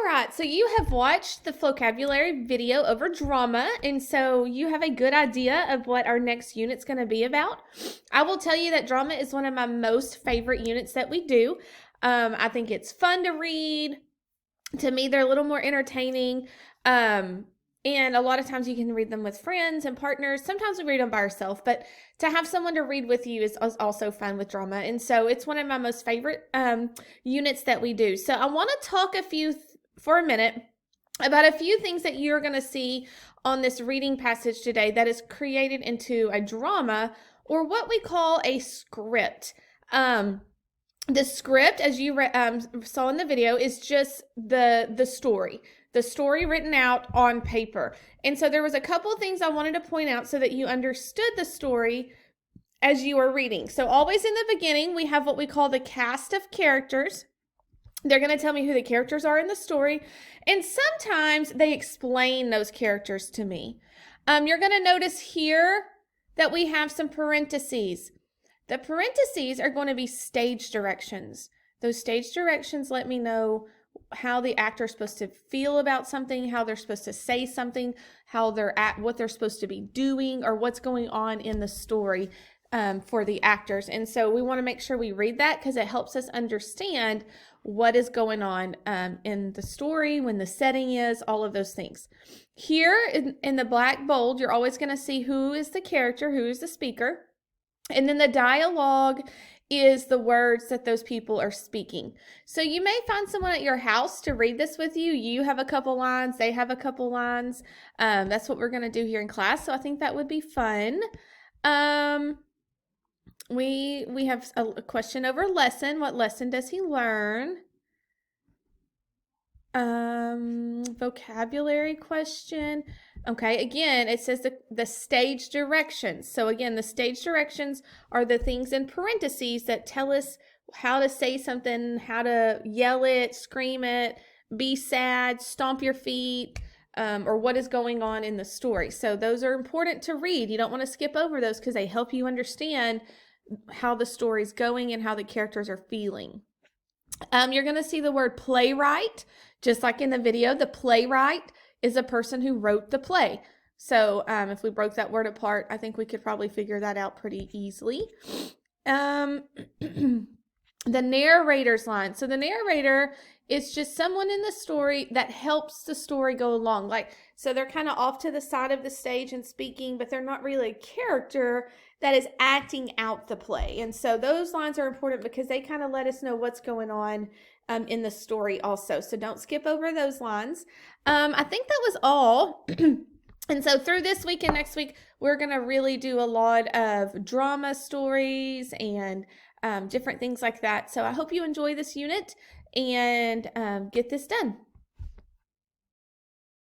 All right, so you have watched the vocabulary video over drama, and so you have a good idea of what our next unit's going to be about. I will tell you that drama is one of my most favorite units that we do. I think it's fun to read. To me, they're a little more entertaining. And a lot of times you can read them with friends and partners. Sometimes we read them by ourselves, but to have someone to read with you is also fun with drama. And so it's one of my most favorite units that we do. So I want to talk for a minute about a few things that you're going to see on this reading passage today that is created into a drama, or what we call a script. The script, as you saw in the video, is just the story written out on paper. And so there was a couple things I wanted to point out so that you understood the story as you are reading. So always in the beginning, we have what we call the cast of characters. They're going to tell me who the characters are in the story, and sometimes they explain those characters to me. You're going to notice here that we have some parentheses. The parentheses are going to be stage directions. Those stage directions let me know how the actor is supposed to feel about something, how they're supposed to say something, what they're supposed to be doing, or what's going on in the story for the actors. And so we want to make sure we read that because it helps us understand what is going on in the story, when the setting is, all of those things. Here in the black bold, you're always going to see who is the character, who is the speaker. And then the dialogue is the words that those people are speaking. So you may find someone at your house to read this with you. You have a couple lines, they have a couple lines. That's what we're going to do here in class. So I think that would be fun. We have a question over lesson. What lesson does he learn? Vocabulary question. Okay, again, it says the stage directions. So again, the stage directions are the things in parentheses that tell us how to say something, how to yell it, scream it, be sad, stomp your feet, or what is going on in the story. So those are important to read. You don't want to skip over those because they help you understand how the story's going and how the characters are feeling. You're going to see the word playwright, just like in the video. The playwright is a person who wrote the play. So if we broke that word apart, I think we could probably figure that out pretty easily. The narrator's line. So the narrator is just someone in the story that helps the story go along. So they're kind of off to the side of the stage and speaking, but they're not really a character that is acting out the play. And so those lines are important because they kind of let us know what's going on in the story also. So don't skip over those lines. I think that was all. And so through this week and next week, we're going to really do a lot of drama stories and different things like that. So I hope you enjoy this unit and get this done.